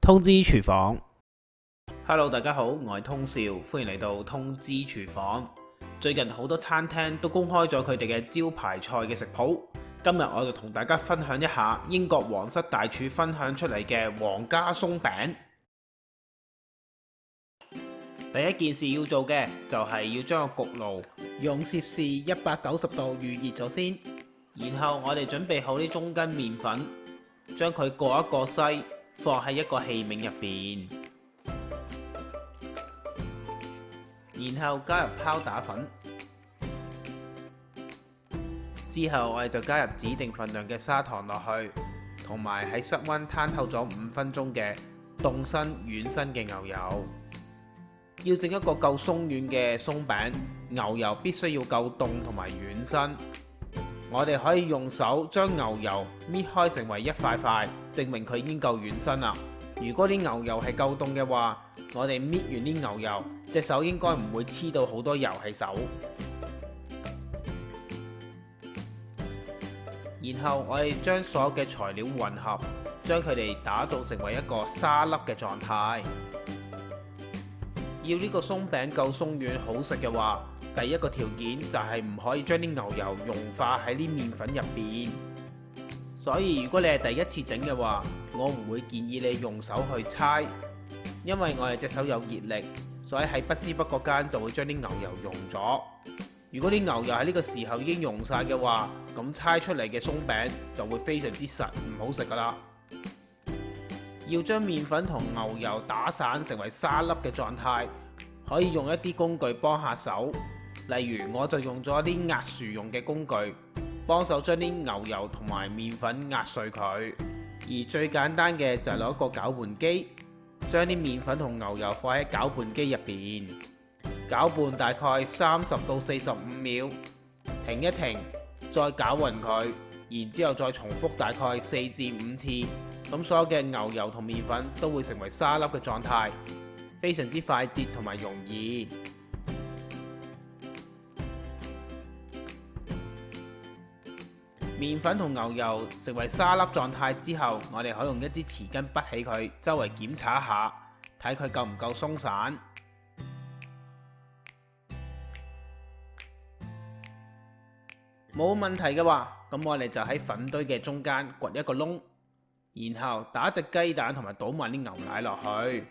通知廚房。Hello， 大家好，我係通少，歡迎嚟到通知廚房。最近好多餐廳都公開咗佢哋嘅招牌菜嘅食譜，今日我就同大家分享一下英國皇室大廚分享出嚟嘅皇家鬆餅。第一件事要做嘅就係要將個焗爐用攝氏190度預熱咗先，然後我哋準備好啲中筋麵粉，將佢過一過篩，放喺一個器皿入邊，然後加入拋打粉，之後我哋就加入指定份量嘅砂糖落去，同埋喺室溫攤透咗5分鐘嘅凍身軟身嘅牛油。要整一個夠鬆軟嘅鬆餅，牛油必須要夠凍同埋軟身。我哋可以用手將牛油搣開成為一塊塊，證明佢已經夠軟身啦。如果啲牛油係夠凍嘅話，我哋搣完啲牛油，隻手應該唔會黐到好多油喺手。然後我哋將所有嘅材料混合，將佢哋打造成為一個沙粒嘅狀態。要呢個鬆餅夠鬆軟好食嘅話，第一個條件就係唔可以將啲牛油融化喺啲麵粉入邊。所以如果你係第一次整嘅話，我唔會建議你用手去搓，因為我哋隻手有熱力，所以喺不知不覺間就會將啲牛油溶咗。如果啲牛油喺呢個時候已經溶晒嘅話，咁搓出嚟嘅鬆餅就會非常之實，唔好食噶啦。要將麵粉同牛油打散成為沙粒嘅狀態，可以用一啲工具幫下手，例如我就用咗啲壓薯用嘅工具，幫手將啲牛油同埋麵粉壓碎佢。而最簡單嘅就係攞一個攪拌機，將啲麵粉同牛油放喺攪拌機入邊，攪拌大概30到45秒，停一停，再攪勻佢，然之後再重複大概4至5次，咁所有嘅牛油同麵粉都會成為沙粒嘅狀態，非常之快捷同埋容易。麵粉同牛油成為沙粒狀態之後，我哋可以用一支匙羹潷起佢，周圍檢查一下，睇佢夠唔夠鬆散。冇問題嘅話，咁我哋就喺粉堆嘅中間掘一個窿，然後打隻雞蛋同埋倒埋啲牛奶落去。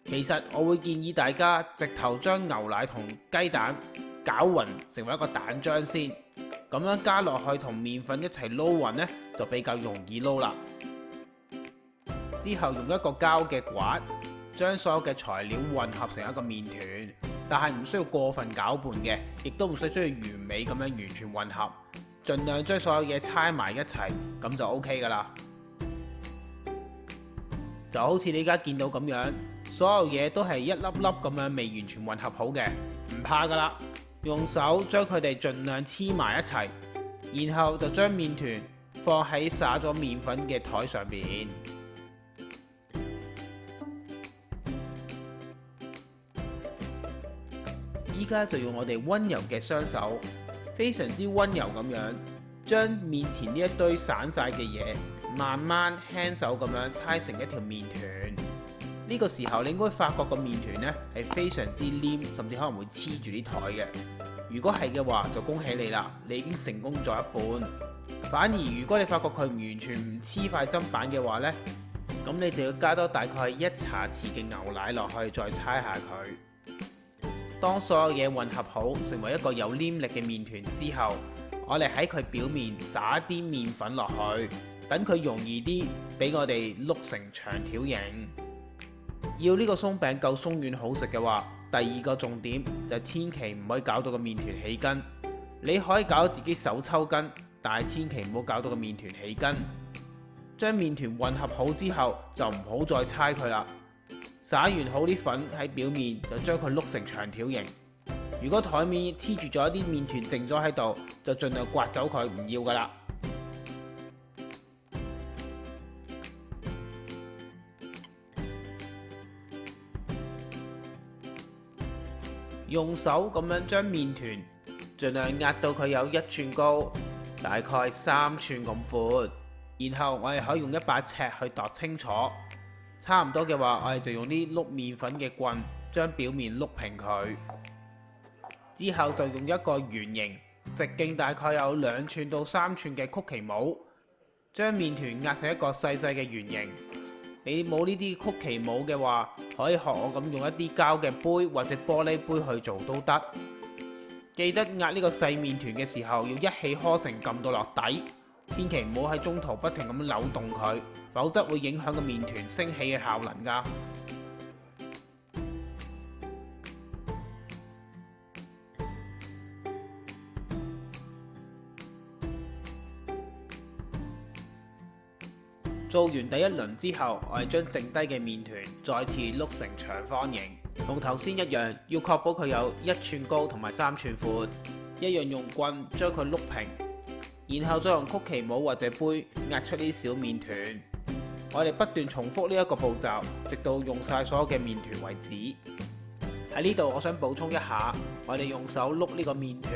其實我會建議大家直頭將牛奶同雞蛋攪勻成為一個蛋漿先，咁樣加落去同麵粉一齊撈勻呢，就比較容易撈啦。之後用一個膠嘅刮，將所有嘅材料混合成一個麵團，但係唔需要過分攪拌嘅，亦都唔需要完美咁樣完全混合，盡量將所有嘢猜埋一齊，咁就 OK 噶啦。就好似你而家見到咁樣，所有嘢都係一粒粒咁樣未完全混合好嘅，唔怕噶啦。用手將佢哋盡量黐埋一齊，然後就將麵團放喺灑咗麵粉嘅台上邊。依家就用我哋溫柔嘅雙手，非常之溫柔咁樣，將面前呢一堆散晒嘅嘢，慢慢輕手咁樣搓成一條麵團。呢個時候你應該發覺個麵團呢係非常之黏，甚至可能會黐住啲台嘅。如果係嘅話，就恭喜你啦，你已經成功咗一半。反而如果你發覺佢完全唔黐塊砧板嘅話呢，咁你就要加多大概1茶匙嘅牛奶落去，再搓下佢。當所有嘢混合好，成為一個有黏力嘅麵團之後，我哋喺佢表面撒啲麵粉落去，等佢容易啲俾我哋碌成長條形。要呢個鬆餅夠鬆軟好食嘅話，第二個重點就千祈唔可以搞到個麵團起筋。你可以搞到自己手抽筋，但係千祈唔好搞到個麵團起筋。將麵團混合好之後，就唔好再搓佢啦。撒完好啲粉喺表面，就將佢碌成長條形。如果台面黐住咗一啲麵團剩咗喺度，就盡量刮走佢，唔要噶啦。用手咁樣將麵團盡量壓到佢有1寸高，大概3寸咁闊，然後我哋可以用一把尺去度清楚，差唔多嘅話，我哋就用啲碌麵粉嘅棍將表面碌平佢，之後就用一個圓形、直徑大概有2寸到3寸嘅曲奇模，將麵團壓成一個細細嘅圓形。你冇呢啲曲奇模嘅話，可以學我咁用一啲膠嘅杯或者玻璃杯去做都得。記得壓呢個細麵團嘅時候，要一氣呵成撳到落底，千祈唔好喺中途不停咁扭動佢，否則會影響個麵團升起嘅效能㗎。做完第一輪之後，我哋將剩低嘅麵團再次碌成長方形，同頭先一樣，要確保佢有1寸高同埋3寸闊，一樣用棍將佢碌平，然後再用曲奇模或者杯壓出呢啲小麵團。我哋不斷重複呢一個步驟，直到用晒所有嘅麵團為止。喺呢度，我想補充一下，我哋用手碌呢個麵團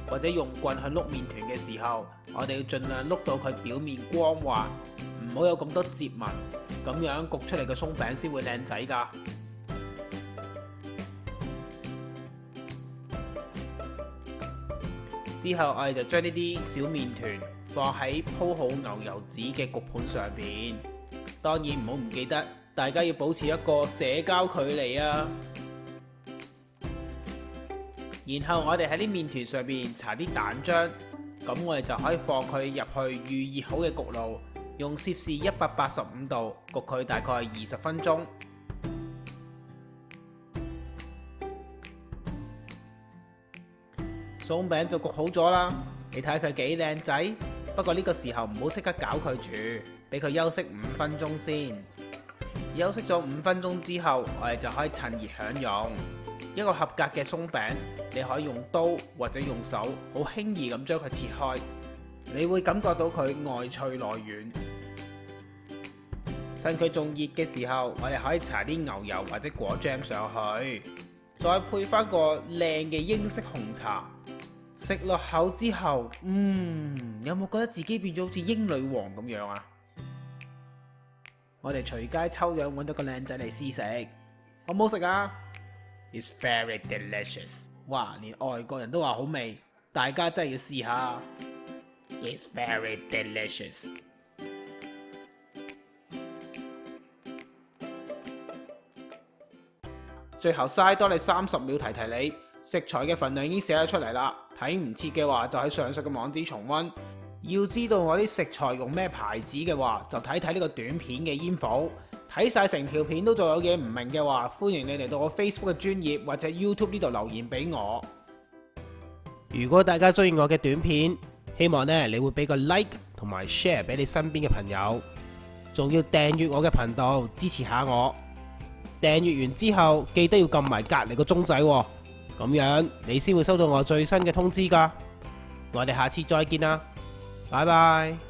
或者用棍去碌麵團嘅時候，我哋要盡量碌到佢表面光滑，唔好有咁多折紋，咁樣焗出嚟嘅鬆餅先會靚仔㗎。之後我哋就將呢啲小麵團放喺鋪好牛油紙嘅焗盤上邊，當然唔好唔記得，大家要保持一個社交距離啊。然後我哋喺啲麵團上邊搽啲蛋漿，咁我哋就可以放佢入去預熱好嘅焗爐，用攝氏185度焗佢大概20分鐘。鬆餅就焗好咗啦，你睇佢幾靚仔。不過呢個時候唔好即刻攪佢住，俾佢休息5分鐘先。休息咗5分鐘之後，我哋就可以趁熱享用。一個合格嘅鬆餅，你可以用刀或者用手好輕易咁將佢切開，你會感覺到佢外脆內軟。趁佢仲熱嘅時候，我哋可以搽啲牛油或者果醬上去，再配翻個靚嘅英式紅茶。食落口之後，有冇覺得自己變咗好似英女王咁樣啊？我哋隨街抽樣揾到個靚仔嚟試食，好唔好食啊？ It's very delicious！ 哇，連外國人都話好味，大家真係要試下。It's very delicious！ 最後嘥多你30秒提你，食材嘅份量已經寫咗出嚟啦。睇唔切嘅話，就喺上述嘅網址重溫。要知道我啲食材用咩牌子嘅話，就睇睇呢個短片嘅info。睇晒成條片都仲有嘢唔明嘅話，歡迎你嚟到我 Facebook 嘅專頁或者 YouTube 呢度留言俾我。如果大家中意我嘅短片，希望你會俾個 like 同埋 share 俾你身邊嘅朋友，仲要訂閱我嘅頻道支持下我。訂閱完之後，記得要撳埋隔離個鐘仔喎，咁樣你先會收到我最新嘅通知㗎。我哋下次再見啦，拜拜。